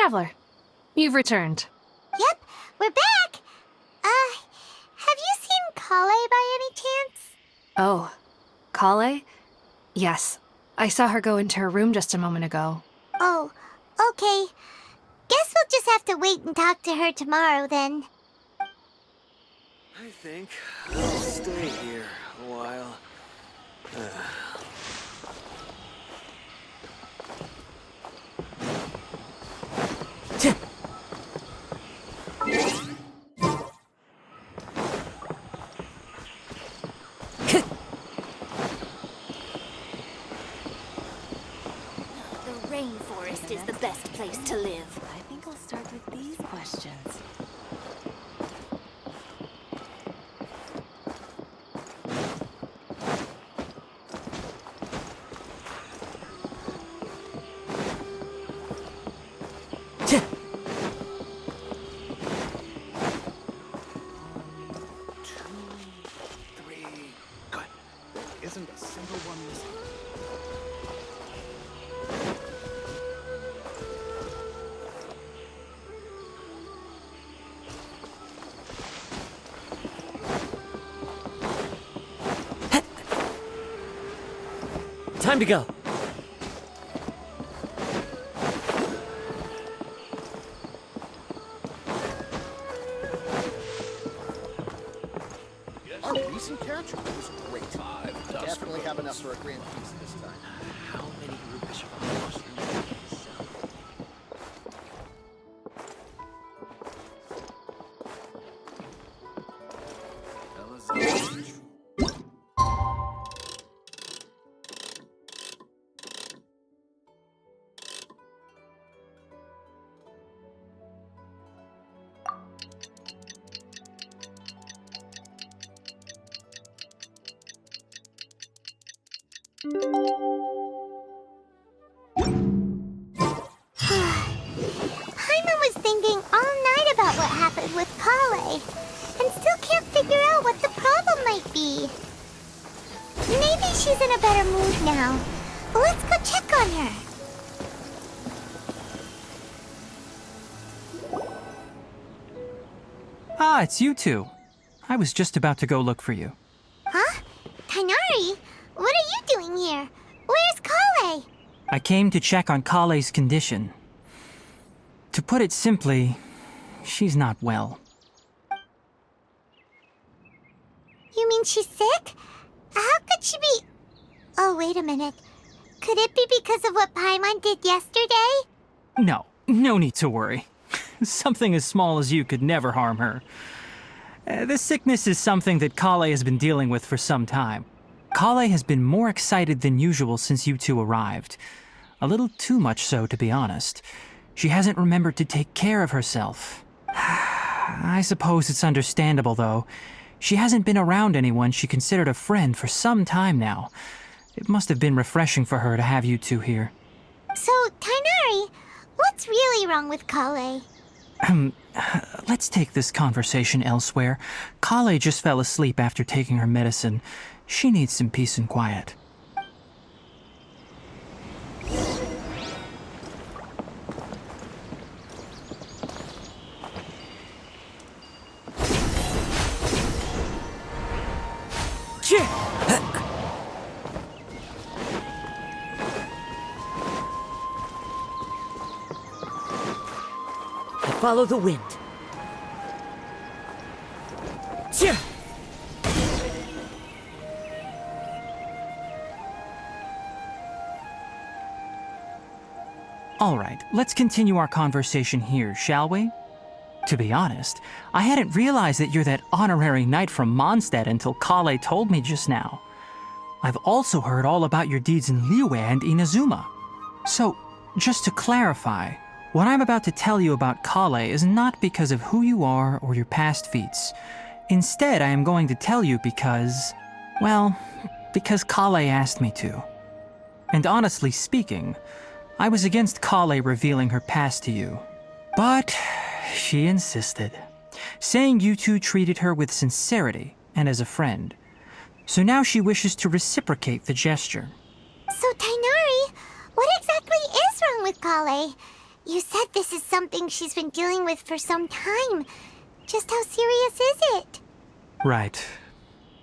Traveler, you've returned. Yep, we're back! Have you seen Kale by any chance? Oh, Kale? Yes, I saw her go into her room just a moment ago. Oh, okay. Guess we'll just have to wait and talk to her tomorrow then. I think I'll stay here a while. The rainforest is the best place to live. I think I'll start with these questions. Isn't a single one missing? Time to go. Our recent catch was great. Definitely have enough for a grand feast this time. How many rupees of mushrooms can you sell? Paimon was thinking all night about what happened with Kale, and still can't figure out what the problem might be. Maybe she's in a better mood now. Let's go check on her. Ah, it's you two. I was just about to go look for you. Huh? Tainari? What are you doing here? Where's Kale? I came to check on Kale's condition. To put it simply, she's not well. You mean she's sick? How could she be... Oh, wait a minute. Could it be because of what Paimon did yesterday? No need to worry. Something as small as you could never harm her. This sickness is something that Kale has been dealing with for some time. Kale has been more excited than usual since you two arrived. A little too much so, to be honest. She hasn't remembered to take care of herself. I suppose it's understandable, though. She hasn't been around anyone she considered a friend for some time now. It must have been refreshing for her to have you two here. So, Tainari, what's really wrong with Kale? Let's take this conversation elsewhere. Kale just fell asleep after taking her medicine. She needs some peace and quiet. Follow the wind. All right, let's continue our conversation here, shall we? To be honest, I hadn't realized that you're that honorary knight from Mondstadt until Kale told me just now. I've also heard all about your deeds in Liyue and Inazuma. So, just to clarify, what I'm about to tell you about Kale is not because of who you are or your past feats. Instead, I am going to tell you because, well, because Kale asked me to. And honestly speaking, I was against Kale revealing her past to you. But she insisted, saying you two treated her with sincerity and as a friend. So now she wishes to reciprocate the gesture. So, Tainari, what exactly is wrong with Kale? You said this is something she's been dealing with for some time. Just how serious is it? Right.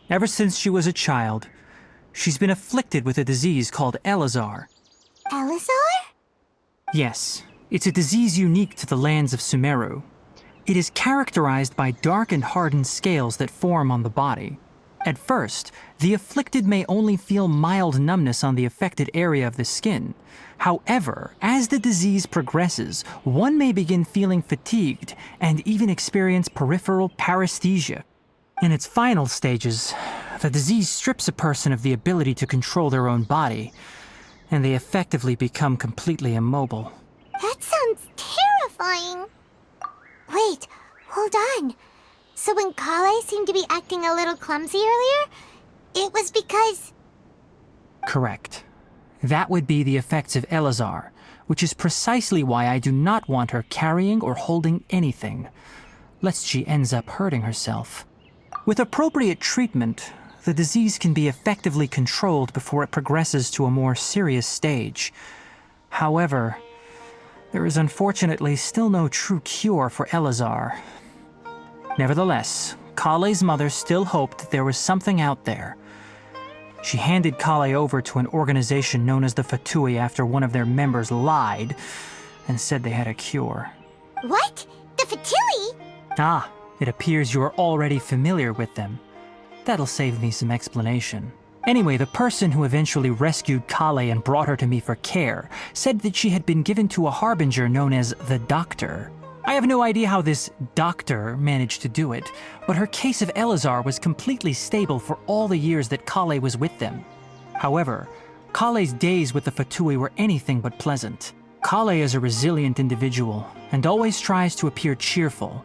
Ever since she was a child, she's been afflicted with a disease called Elazar. Elazar? Yes, it's a disease unique to the lands of Sumeru. It is characterized by dark and hardened scales that form on the body. At first, the afflicted may only feel mild numbness on the affected area of the skin. However, as the disease progresses, one may begin feeling fatigued and even experience peripheral paresthesia. In its final stages, the disease strips a person of the ability to control their own body, and they effectively become completely immobile. That sounds terrifying. Wait, hold on. So when Kale seemed to be acting a little clumsy earlier, it was because... Correct. That would be the effects of Elazar, which is precisely why I do not want her carrying or holding anything, lest she ends up hurting herself. With appropriate treatment, the disease can be effectively controlled before it progresses to a more serious stage. However, there is unfortunately still no true cure for Elazar. Nevertheless, Kale's mother still hoped that there was something out there. She handed Kale over to an organization known as the Fatui after one of their members lied and said they had a cure. What? The Fatui? Ah, it appears you are already familiar with them. That'll save me some explanation. Anyway, the person who eventually rescued Kale and brought her to me for care said that she had been given to a harbinger known as the Doctor. I have no idea how this doctor managed to do it, but her case of Elazar was completely stable for all the years that Kale was with them. However, Kale's days with the Fatui were anything but pleasant. Kale is a resilient individual and always tries to appear cheerful,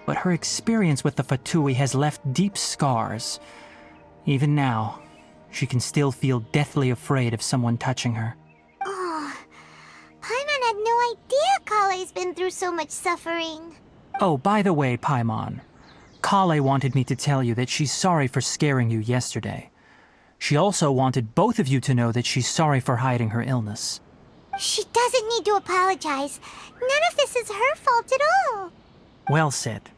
but her experience with the Fatui has left deep scars. Even now, she can still feel deathly afraid of someone touching her. Oh, Paimon had no idea Kale's been through so much suffering. Oh, by the way, Paimon, Kale wanted me to tell you that she's sorry for scaring you yesterday. She also wanted both of you to know that she's sorry for hiding her illness. She doesn't need to apologize. None of this is her fault at all. Well said.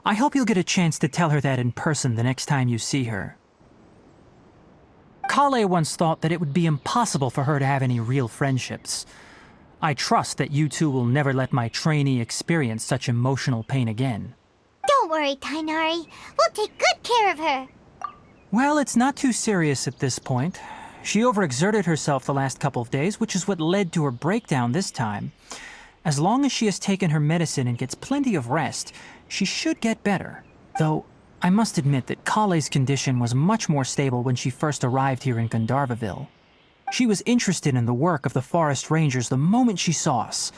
I hope you'll get a chance to tell her that in person the next time you see her. Kale once thought that it would be impossible for her to have any real friendships. I trust that you two will never let my trainee experience such emotional pain again. Don't worry, Tainari. We'll take good care of her. Well, it's not too serious at this point. She overexerted herself the last couple of days, which is what led to her breakdown this time. As long as she has taken her medicine and gets plenty of rest, she should get better. Though, I must admit that Kale's condition was much more stable when she first arrived here in Gandharvaville. She was interested in the work of the forest rangers the moment she saw us.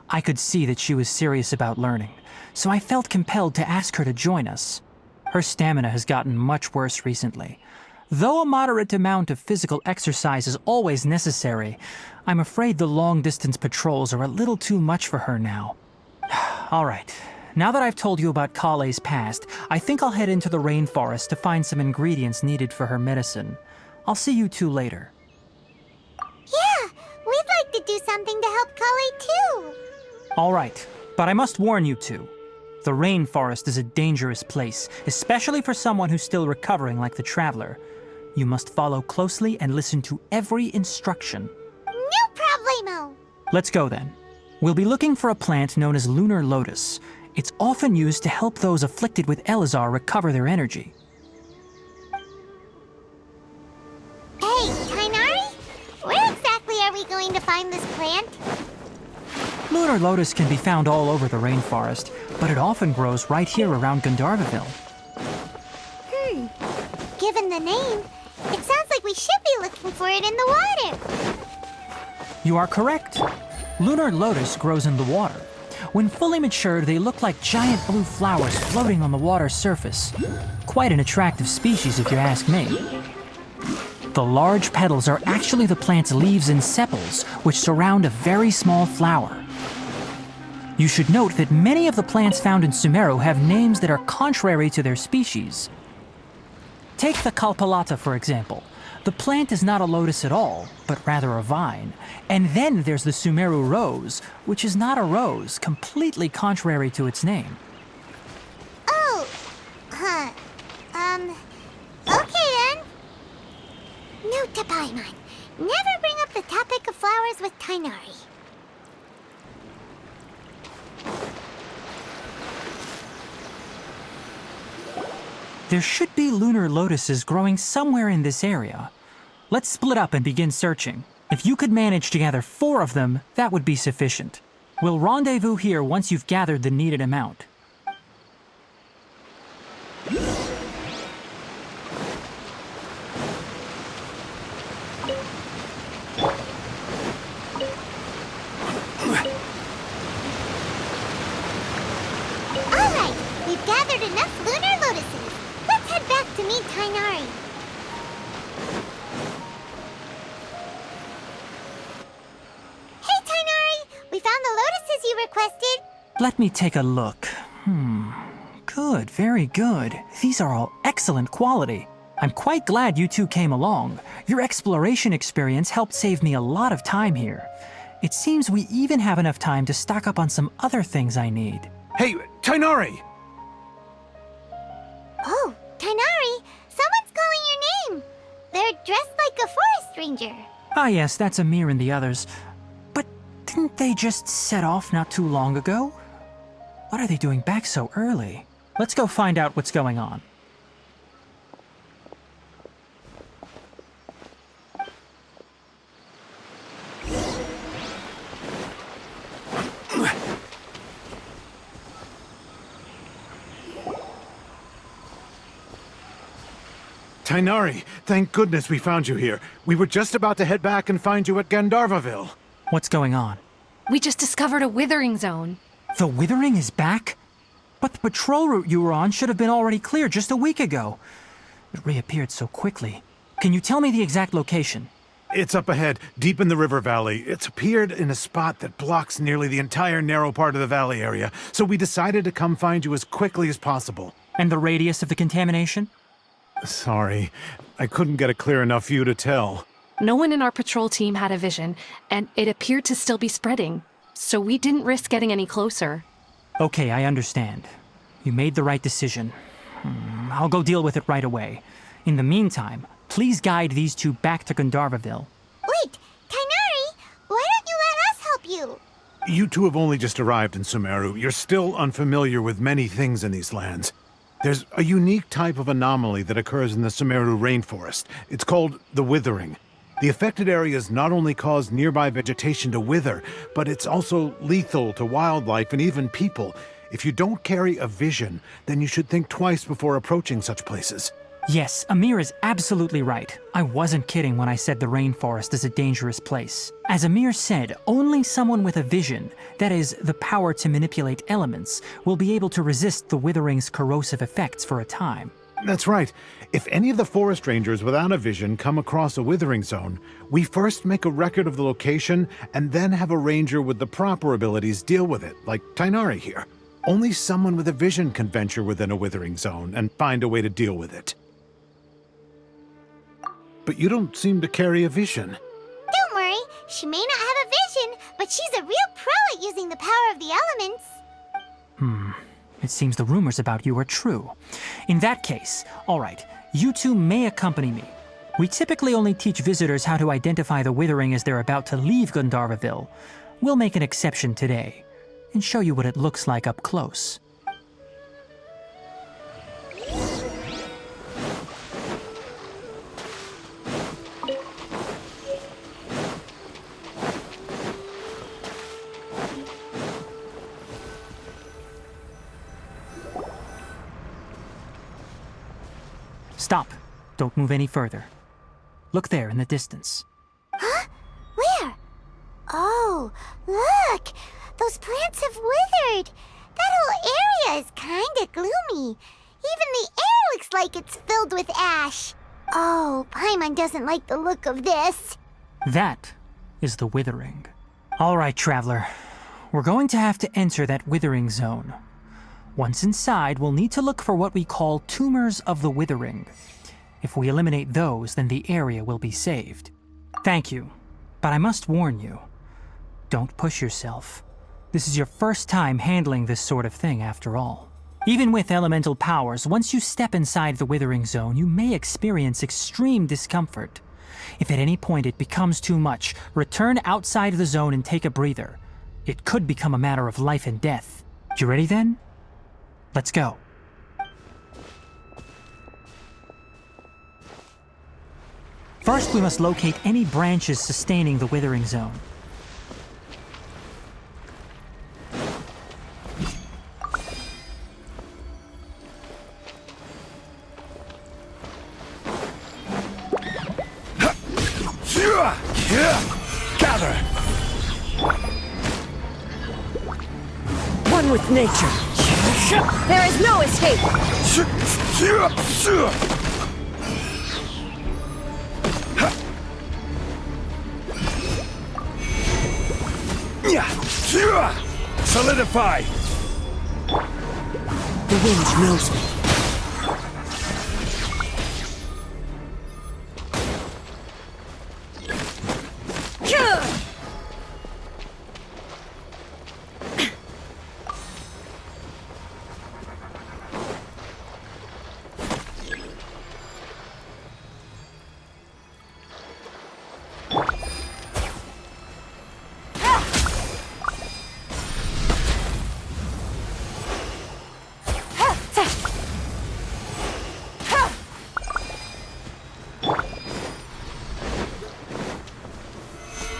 I could see that she was serious about learning, so I felt compelled to ask her to join us. Her stamina has gotten much worse recently. Though a moderate amount of physical exercise is always necessary, I'm afraid the long-distance patrols are a little too much for her now. All right, now that I've told you about Kale's past, I think I'll head into the rainforest to find some ingredients needed for her medicine. I'll see you two later. Yeah, we'd like to do something to help Kale too. All right, but I must warn you two. The rainforest is a dangerous place, especially for someone who's still recovering like the Traveler. You must follow closely and listen to every instruction. No problemo. Let's go then. We'll be looking for a plant known as lunar lotus. It's often used to help those afflicted with Elazar recover their energy. Hey, Tainari? Where exactly are we going to find this plant? Lunar lotus can be found all over the rainforest, but it often grows right here around Gandharvaville. Given the name, it sounds like we should be looking for it in the water. You are correct. Lunar lotus grows in the water. When fully matured, they look like giant blue flowers floating on the water's surface. Quite an attractive species, if you ask me. The large petals are actually the plant's leaves and sepals, which surround a very small flower. You should note that many of the plants found in Sumeru have names that are contrary to their species. Take the Kalpalata, for example. The plant is not a lotus at all, but rather a vine. And then there's the Sumeru rose, which is not a rose, completely contrary to its name. Oh, huh. Okay then. Note to Paimon. Never bring up the topic of flowers with Tainari. There should be lunar lotuses growing somewhere in this area. Let's split up and begin searching. If you could manage to gather 4 of them, that would be sufficient. We'll rendezvous here once you've gathered the needed amount. Alright, we've gathered enough lunar lotuses. Let's head back to meet Tainari. Hey Tainari, we found the lotuses you requested. Let me take a look. Good, very good. These are all excellent quality. I'm quite glad you two came along. Your exploration experience helped save me a lot of time here. It seems we even have enough time to stock up on some other things I need. Hey, Tainari! Oh, Tainari, someone's calling your name. They're dressed like a forest ranger. Ah yes, that's Amir and the others. But didn't they just set off not too long ago? What are they doing back so early? Let's go find out what's going on. Tainari, thank goodness we found you here. We were just about to head back and find you at Gandharvaville. What's going on? We just discovered a withering zone. The Withering is back? But the patrol route you were on should have been already clear just a week ago. It reappeared so quickly. Can you tell me the exact location? It's up ahead, deep in the river valley. It's appeared in a spot that blocks nearly the entire narrow part of the valley area, so we decided to come find you as quickly as possible. And the radius of the contamination? Sorry, I couldn't get a clear enough view to tell. No one in our patrol team had a vision, and it appeared to still be spreading. So we didn't risk getting any closer. Okay, I understand. You made the right decision. I'll go deal with it right away. In the meantime, please guide these two back to Gandharvaville. Wait, Tainari, why don't you let us help you? You two have only just arrived in Sumeru. You're still unfamiliar with many things in these lands. There's a unique type of anomaly that occurs in the Sumeru rainforest. It's called the Withering. The affected areas not only cause nearby vegetation to wither, but it's also lethal to wildlife and even people. If you don't carry a vision, then you should think twice before approaching such places. Yes, Amir is absolutely right. I wasn't kidding when I said the rainforest is a dangerous place. As Amir said, only someone with a vision, that is, the power to manipulate elements, will be able to resist the Withering's corrosive effects for a time. That's right. If any of the forest rangers without a vision come across a withering zone, we first make a record of the location and then have a ranger with the proper abilities deal with it, like Tainari here. Only someone with a vision can venture within a withering zone and find a way to deal with it. But you don't seem to carry a vision. Don't worry, she may not have a vision, but she's a real pro at using the power of the elements. It seems the rumors about you are true. In that case, all right, you two may accompany me. We typically only teach visitors how to identify the Withering as they're about to leave Gandharvaville. We'll make an exception today and show you what it looks like up close. Stop. Don't move any further. Look there in the distance. Huh? Where? Oh, look! Those plants have withered! That whole area is kinda gloomy. Even the air looks like it's filled with ash. Oh, Paimon doesn't like the look of this. That is the Withering. All right, traveler. We're going to have to enter that Withering zone. Once inside, we'll need to look for what we call tumors of the Withering. If we eliminate those, then the area will be saved. Thank you, but I must warn you. Don't push yourself. This is your first time handling this sort of thing, after all. Even with elemental powers, once you step inside the Withering Zone, you may experience extreme discomfort. If at any point it becomes too much, return outside the zone and take a breather. It could become a matter of life and death. You ready then? Let's go. First, we must locate any branches sustaining the Withering Zone. Gather! One with nature. There is no escape! Solidify! The wind knows me.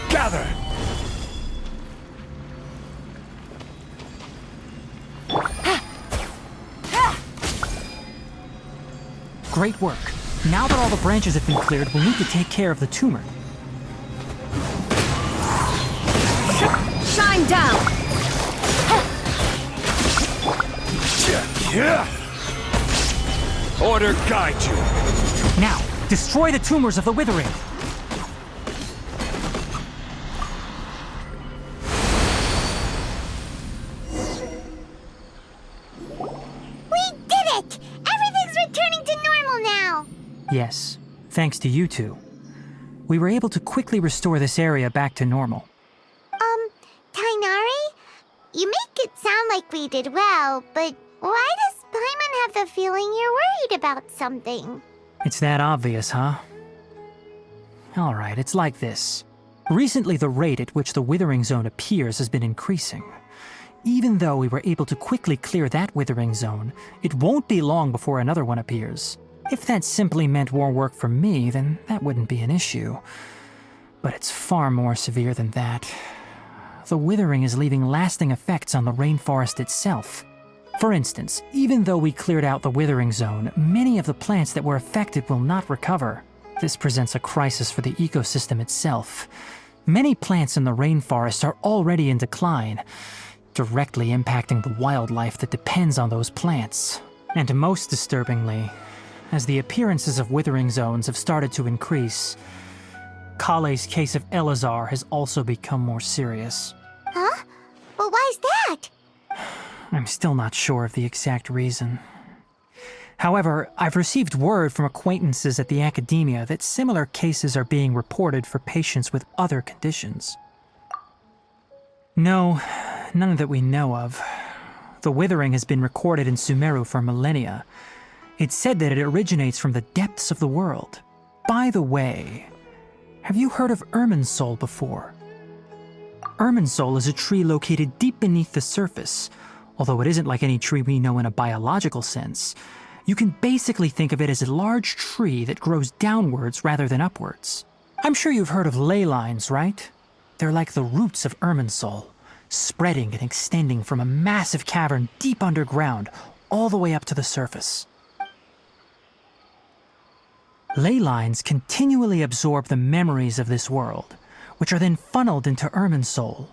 Gather! Great work. Now that all the branches have been cleared, we'll need to take care of the tumor. Shine down! Order guide you. Now, destroy the tumors of the Withering. We did it! Everything's returning to normal now! Yes, thanks to you two. We were able to quickly restore this area back to normal. Tainari? You make it sound like we did well, but why does Paimon have the feeling you're worried about something? It's that obvious, huh? Alright, it's like this. Recently, the rate at which the Withering Zone appears has been increasing. Even though we were able to quickly clear that Withering Zone, it won't be long before another one appears. If that simply meant more work for me, then that wouldn't be an issue. But it's far more severe than that. The Withering is leaving lasting effects on the rainforest itself. For instance, even though we cleared out the Withering Zone, many of the plants that were affected will not recover. This presents a crisis for the ecosystem itself. Many plants in the rainforest are already in decline, directly impacting the wildlife that depends on those plants. And most disturbingly, as the appearances of Withering Zones have started to increase, Kale's case of Elazar has also become more serious. Huh? But why's that? I'm still not sure of the exact reason. However, I've received word from acquaintances at the academia that similar cases are being reported for patients with other conditions. No, none that we know of. The Withering has been recorded in Sumeru for millennia. It's said that it originates from the depths of the world. By the way, have you heard of Irminsul before? Irminsul is a tree located deep beneath the surface. Although it isn't like any tree we know in a biological sense, you can basically think of it as a large tree that grows downwards rather than upwards. I'm sure you've heard of ley lines, right? They're like the roots of Irminsul, spreading and extending from a massive cavern deep underground all the way up to the surface. Ley lines continually absorb the memories of this world, which are then funneled into Irminsul,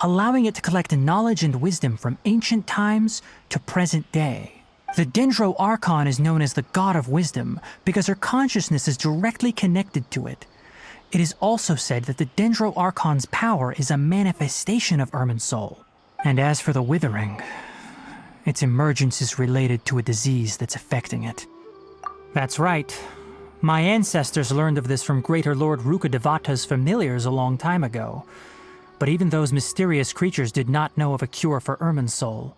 allowing it to collect knowledge and wisdom from ancient times to present day. The Dendro Archon is known as the God of Wisdom because her consciousness is directly connected to it. It is also said that the Dendro Archon's power is a manifestation of Irminsul. And as for the Withering, its emergence is related to a disease that's affecting it. That's right. My ancestors learned of this from Greater Lord Rukkhadevata's familiars a long time ago. But even those mysterious creatures did not know of a cure for Irminsul.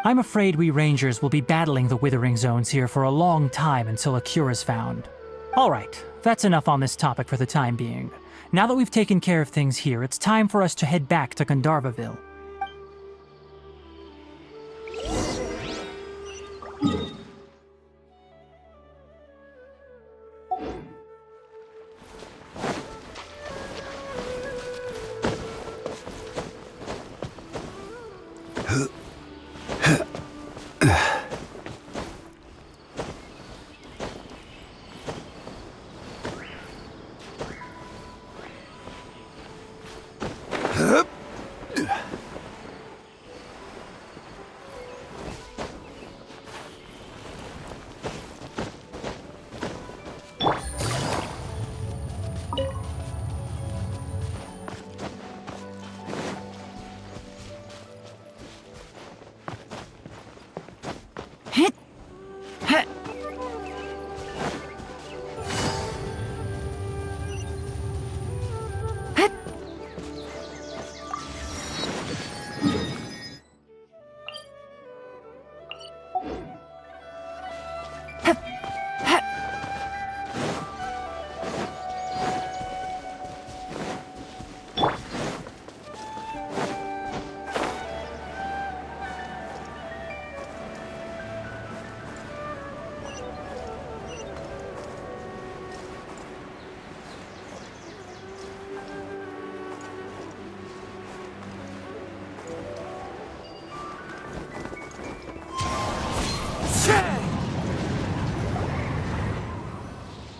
I'm afraid we Rangers will be battling the Withering Zones here for a long time until a cure is found. Alright, that's enough on this topic for the time being. Now that we've taken care of things here, it's time for us to head back to Gandharvaville.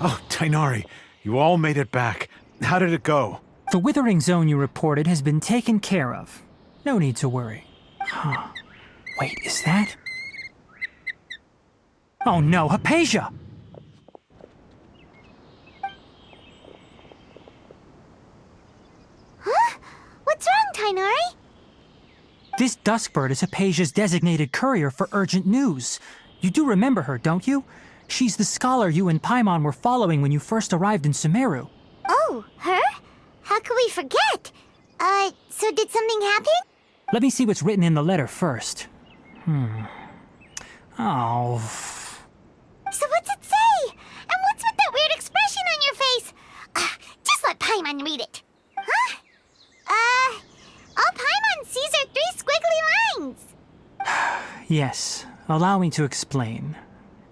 Oh, Tainari, you all made it back. How did it go? The Withering Zone you reported has been taken care of. No need to worry. Huh. Wait, is that? Oh no, Hypatia! Huh? What's wrong, Tainari? This Duskbird is Hypatia's designated courier for urgent news. You do remember her, don't you? She's the scholar you and Paimon were following when you first arrived in Sumeru. Oh, her? How could we forget? So did something happen? Let me see what's written in the letter first. Oh. So what's it say? And what's with that weird expression on your face? Just let Paimon read it. Huh? All Paimon sees are 3 squiggly lines. Yes, allow me to explain.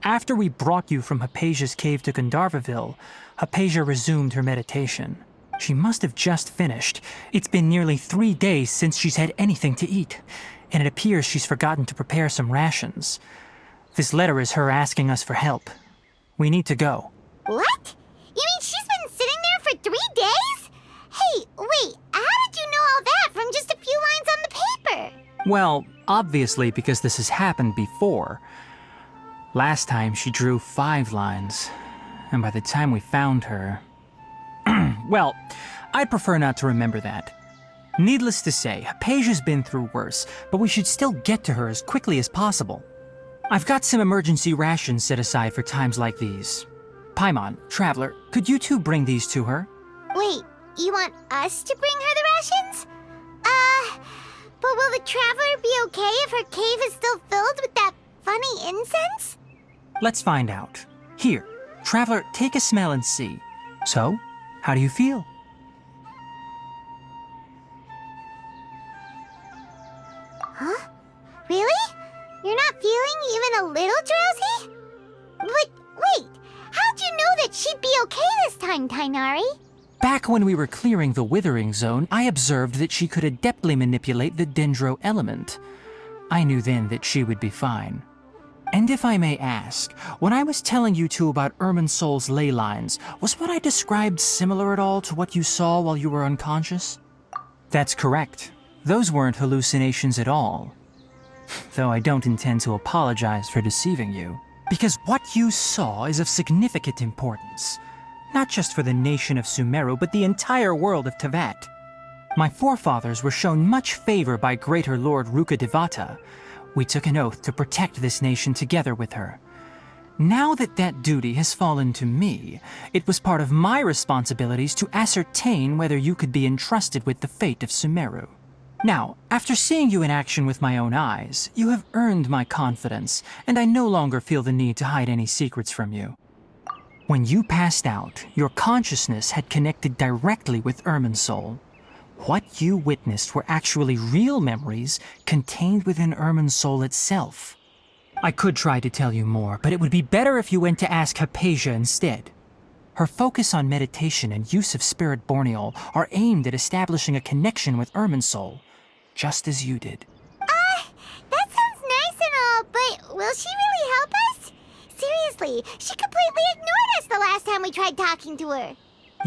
After we brought you from Hypatia's cave to Gandharvaville, Hypatia resumed her meditation. She must have just finished. It's been nearly 3 days since she's had anything to eat, and it appears she's forgotten to prepare some rations. This letter is her asking us for help. We need to go. What? You mean she's been sitting there for 3 days? Hey, wait, how did you know all that from just a few lines on the paper? Well, obviously because this has happened before. Last time she drew 5 lines, and by the time we found her... Well, I'd prefer not to remember that. Needless to say, Hypatia's been through worse, but we should still get to her as quickly as possible. I've got some emergency rations set aside for times like these. Paimon, Traveler, could you two bring these to her? Wait, you want us to bring her the rations? But will the Traveler be okay if her cave is still filled with that funny incense? Let's find out. Here, Traveler, take a smell and see. So, how do you feel? Huh? Really? You're not feeling even a little drowsy? But wait, how'd you know that she'd be okay this time, Tainari? Back when we were clearing the Withering Zone, I observed that she could adeptly manipulate the Dendro element. I knew then that she would be fine. And if I may ask, when I was telling you two about Irminsul's ley lines, was what I described similar at all to what you saw while you were unconscious? That's correct. Those weren't hallucinations at all. Though I don't intend to apologize for deceiving you, because what you saw is of significant importance. Not just for the nation of Sumeru, but the entire world of Teyvat. My forefathers were shown much favor by Greater Lord Rukkhadevata. We took an oath to protect this nation together with her. Now that that duty has fallen to me, it was part of my responsibilities to ascertain whether you could be entrusted with the fate of Sumeru. Now, after seeing you in action with my own eyes, you have earned my confidence, and I no longer feel the need to hide any secrets from you. When you passed out, your consciousness had connected directly with Irminsul. What you witnessed were actually real memories contained within Irminsul itself. I could try to tell you more, but it would be better if you went to ask Hypatia instead. Her focus on meditation and use of Spirit Borneol are aimed at establishing a connection with Irminsul, just as you did. That sounds nice and all, but will she really help us? Seriously, she completely ignored us the last time we tried talking to her.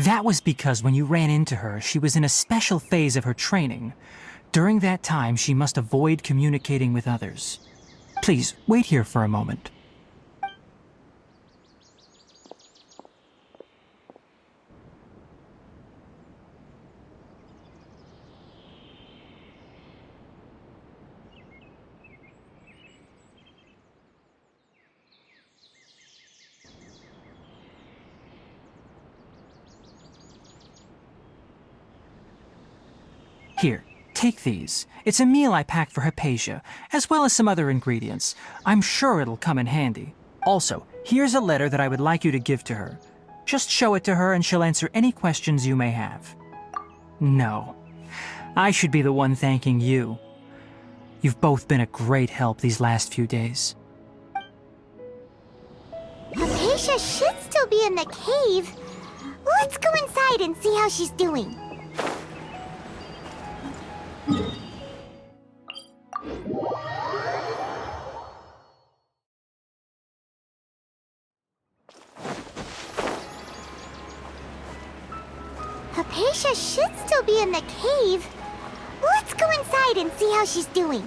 That was because when you ran into her, she was in a special phase of her training. During that time, she must avoid communicating with others. Please, wait here for a moment. Here, take these. It's a meal I packed for Hypatia, as well as some other ingredients. I'm sure it'll come in handy. Also, here's a letter that I would like you to give to her. Just show it to her and she'll answer any questions you may have. No, I should be the one thanking you. You've both been a great help these last few days. Hypatia should still be in the cave. Let's go inside and see how she's doing. Hypatia should still be in the cave. Let's go inside and see how she's doing.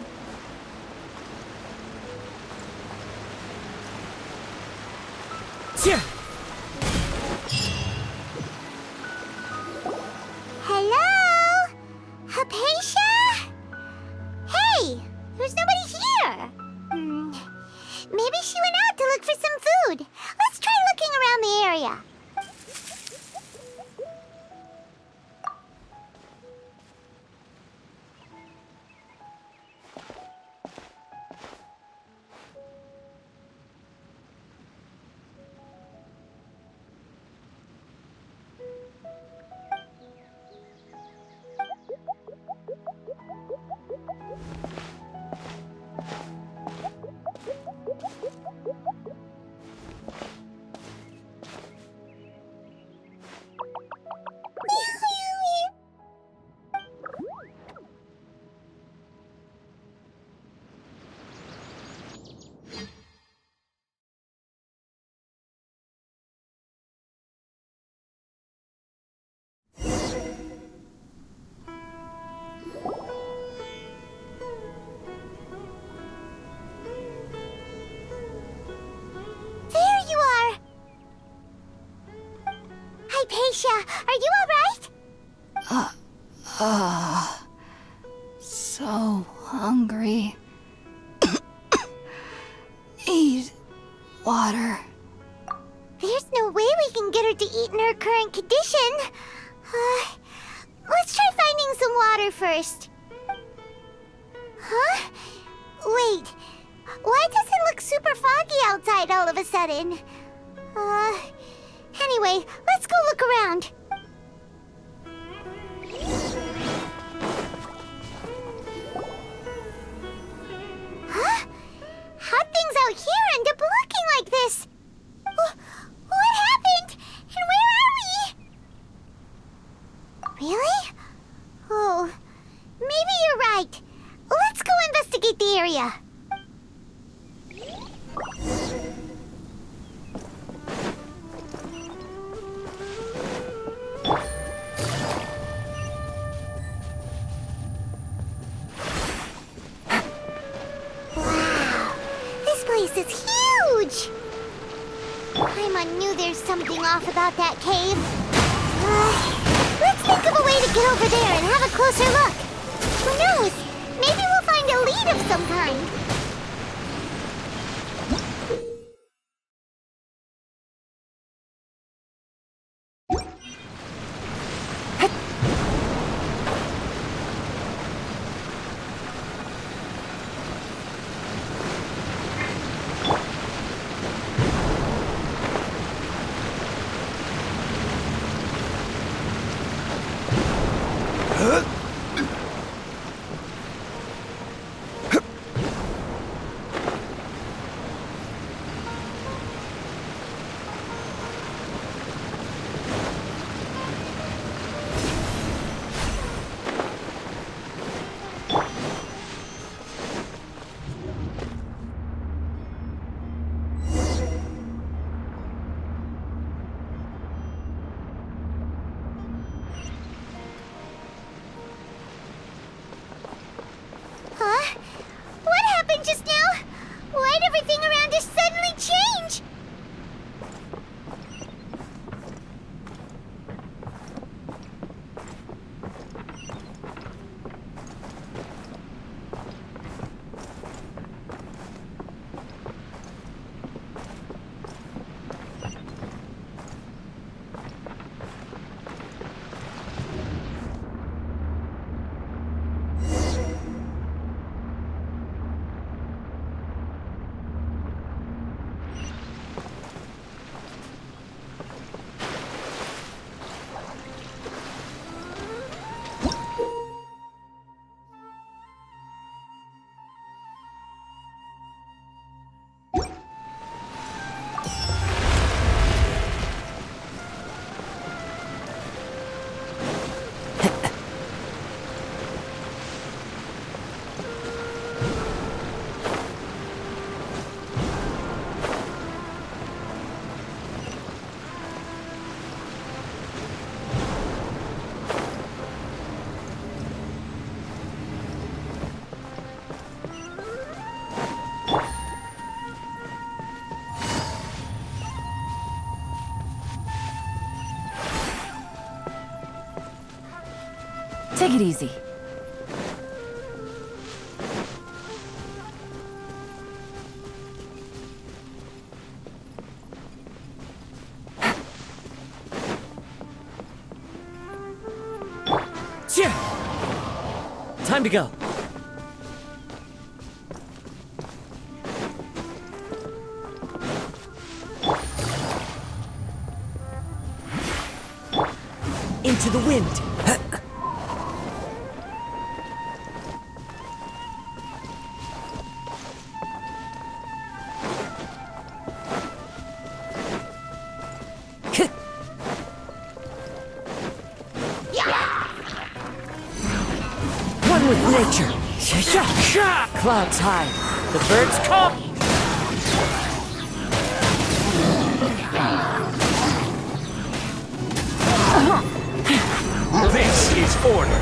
Yeah. Hello? Hypatia? Hey, there's nobody here. Maybe she went out to look for some food. Let's try looking around the area. Hypatia, are you alright? So hungry. Need water. There's no way we can get her to eat in her current condition. Let's try finding some water first. Huh? Wait, why does it look super foggy outside all of a sudden? Anyway, let's go look around. Huh? How'd things out here end up looking like this? What happened? And where are we? Really? Oh, maybe you're right. Let's go investigate the area. This is huge! Paimon knew there's something off about that cave. Let's think of a way to get over there and have a closer look. Who knows? Maybe we'll find a lead of some kind. Take it easy. Time to go. Into the wind. One with nature. Clouds high. The birds come. This is order.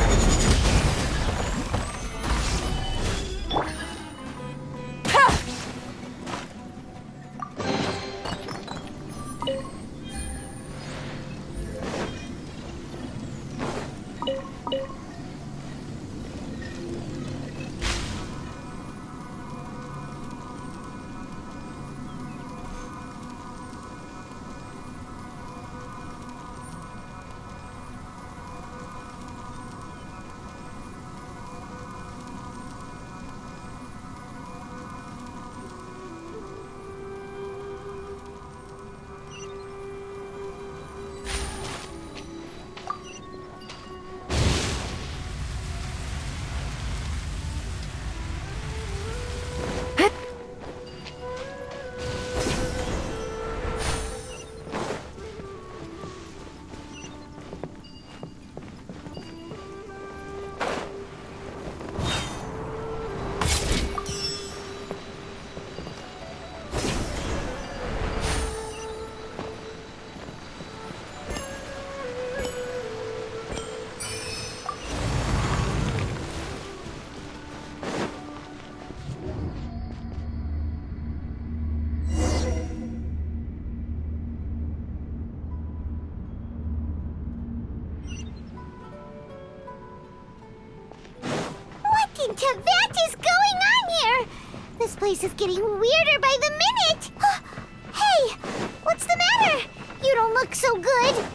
What is going on here? This place is getting weirder by the minute. Hey, what's the matter? You don't look so good.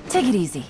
Take it easy.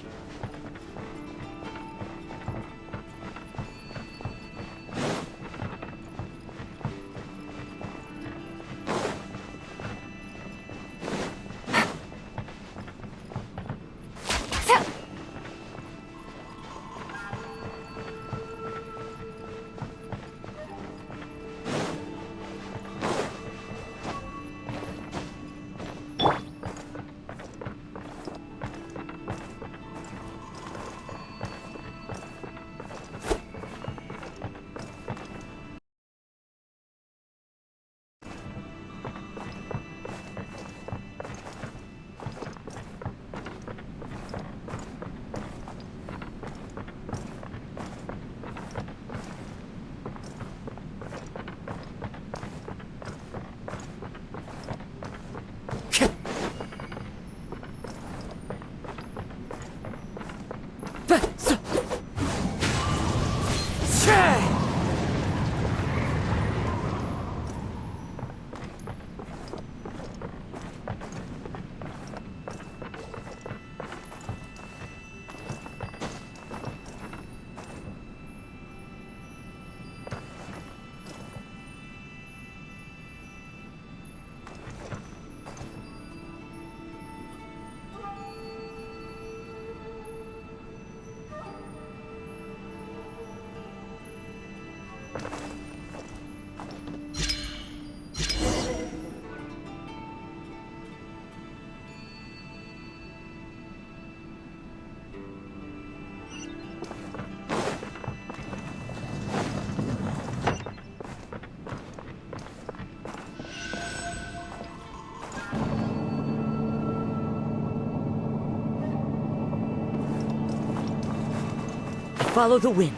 Follow the wind.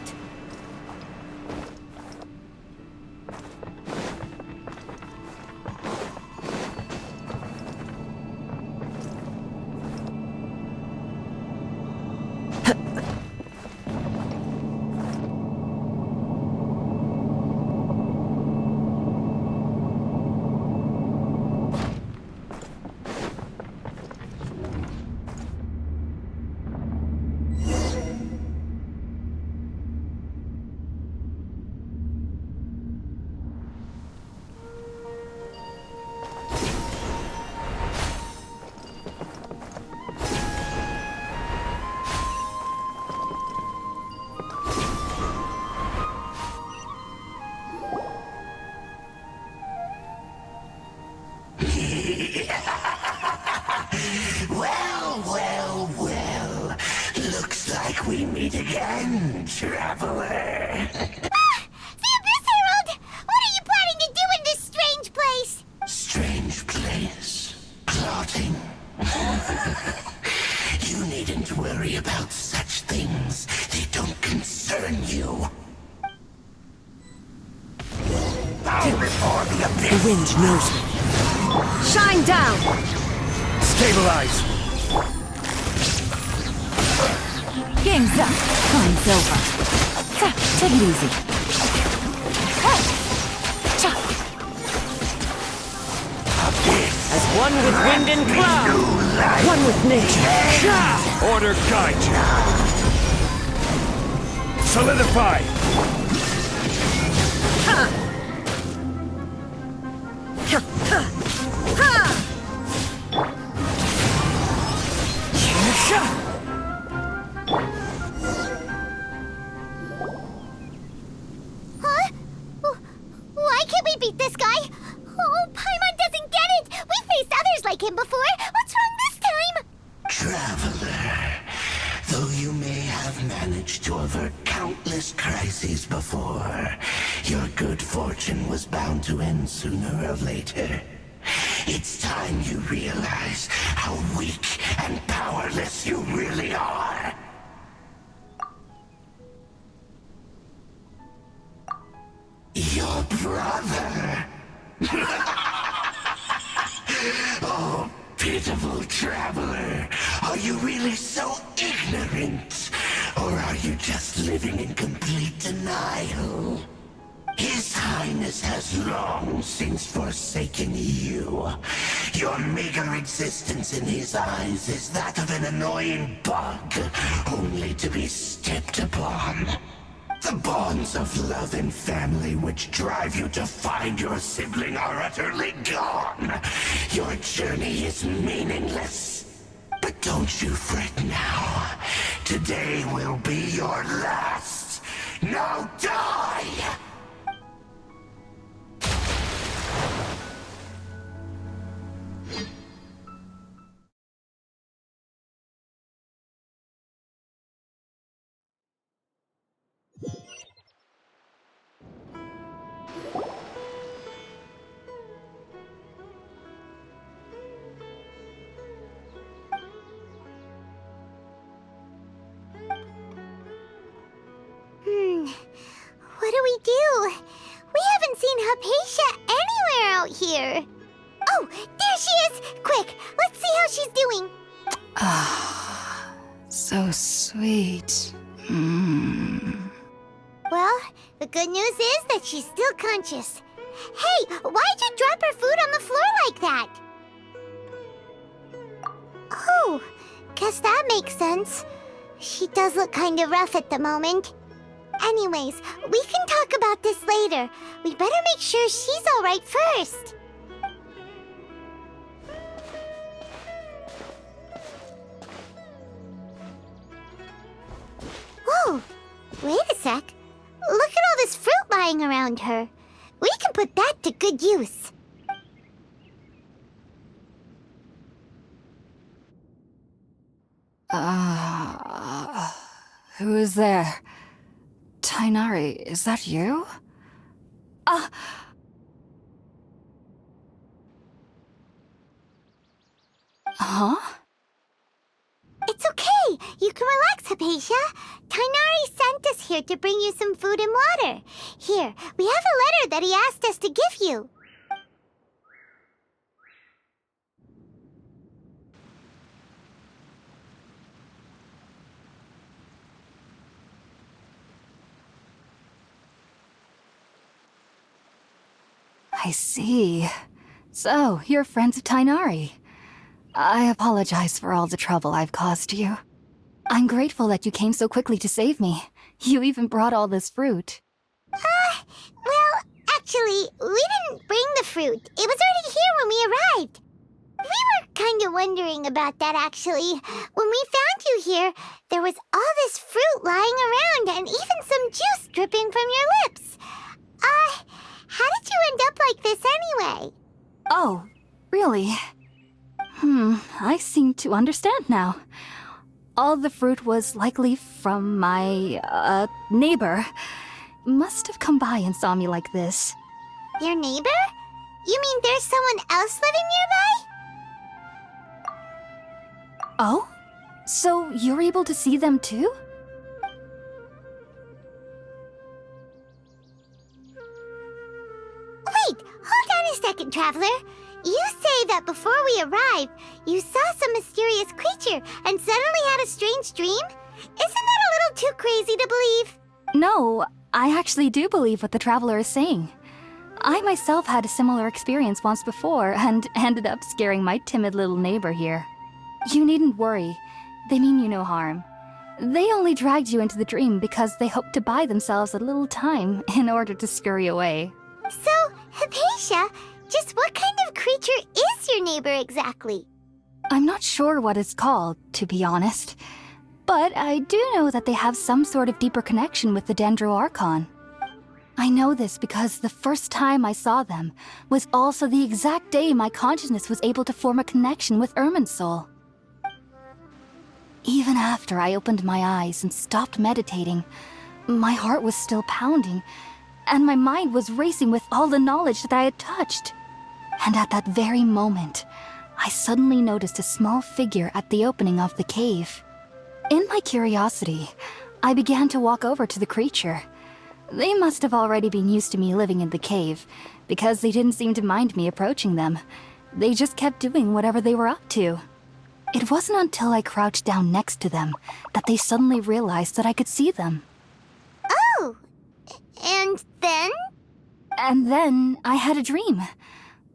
Well. Looks like we meet again, traveler. The Abyss Herald! What are you planning to do in this strange place? Strange place. Plotting. You needn't worry about such things. They don't concern you. Bow before the abyss. The wind knows me. Shine down! Stabilize! Game's up. Time's over. Take it easy. As one with wind and cloud, one with nature. Order guide you. Solidify! Huh? Why can't we beat this guy? Oh, Paimon doesn't get it! We faced others like him before! What's wrong this time? Traveler, though you may have managed to avert countless crises before, your good fortune was bound to end sooner or later. It's time you realize how weak and powerless you really are. Your brother. Oh, pitiful traveler. Are you really so ignorant? Or are you just living in complete denial? His Highness has long since forsaken you. Your meager existence in his eyes is that of an annoying bug, only to be stepped upon. The bonds of love and family which drive you to find your sibling are utterly gone. Your journey is meaningless. But don't you fret now. Today will be your last. Now die! What do we do? We haven't seen Hypatia anywhere out here. Oh, there she is! Quick, let's see how she's doing. Ah, so sweet. Well, the good news is that she's still conscious. Hey, why'd you drop her food on the floor like that? Oh, guess that makes sense. She does look kind of rough at the moment. Anyways, we can talk about this later. We better make sure she's alright first. Whoa, wait a sec. Look at all this fruit lying around her. We can put that to good use. Who is there? Tainari, is that you? Huh? It's okay. You can relax, Hypatia. Tainari sent us here to bring you some food and water. Here, we have a letter that he asked us to give you. I see. So, you're friends of Tainari. I apologize for all the trouble I've caused you. I'm grateful that you came so quickly to save me. You even brought all this fruit. Well, actually, we didn't bring the fruit. It was already here when we arrived. We were kind of wondering about that, actually. When we found you here, there was all this fruit lying around and even some juice dripping from your lips. How did you end up like this anyway? Oh, really? I seem to understand now. All the fruit was likely from my, neighbor. Must have come by and saw me like this. Your neighbor? You mean there's someone else living nearby? Oh? So you're able to see them too? Wait, hold on a second, Traveler. You say that before we arrived, you saw some mysterious creature and suddenly had a strange dream? Isn't that a little too crazy to believe? No, I actually do believe what the Traveler is saying. I myself had a similar experience once before and ended up scaring my timid little neighbor here. You needn't worry. They mean you no harm. They only dragged you into the dream because they hoped to buy themselves a little time in order to scurry away. So, Hypatia, just what kind of creature is your neighbor exactly? I'm not sure what it's called, to be honest. But I do know that they have some sort of deeper connection with the Dendro Archon. I know this because the first time I saw them was also the exact day my consciousness was able to form a connection with Irminsul. Even after I opened my eyes and stopped meditating, my heart was still pounding, and my mind was racing with all the knowledge that I had touched. And at that very moment, I suddenly noticed a small figure at the opening of the cave. In my curiosity, I began to walk over to the creature. They must have already been used to me living in the cave, because they didn't seem to mind me approaching them. They just kept doing whatever they were up to. It wasn't until I crouched down next to them that they suddenly realized that I could see them. Oh! And then? And then I had a dream.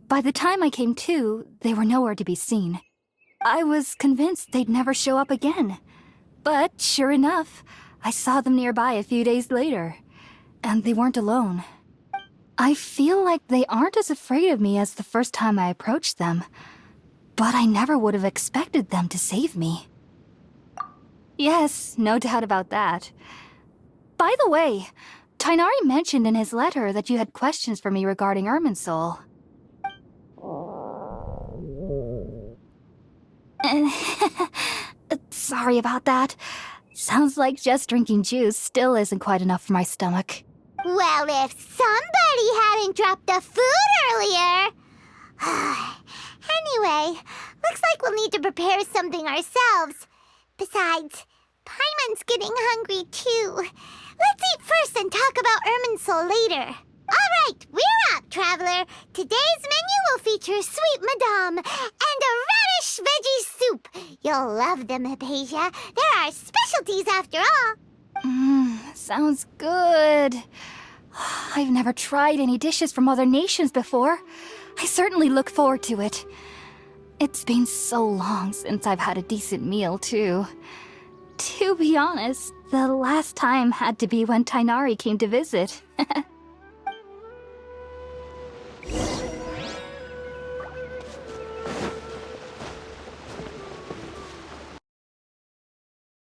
By the time I came to, they were nowhere to be seen. I was convinced they'd never show up again. But sure enough, I saw them nearby a few days later. And they weren't alone. I feel like they aren't as afraid of me as the first time I approached them. But I never would have expected them to save me. Yes, no doubt about that. By the way, Tainari mentioned in his letter that you had questions for me regarding Irminsul. Sorry about that. Sounds like just drinking juice still isn't quite enough for my stomach. Well, if somebody hadn't dropped the food earlier... Anyway, looks like we'll need to prepare something ourselves. Besides, Paimon's getting hungry too. Let's eat first and talk about Irminsul later. All right, we're up, Traveler. Today's menu will feature sweet madame and a radish veggie soup. You'll love them, Hypatia. They're our specialties after all. Sounds good. I've never tried any dishes from other nations before. I certainly look forward to it. It's been so long since I've had a decent meal, too. To be honest, the last time had to be when Tainari came to visit.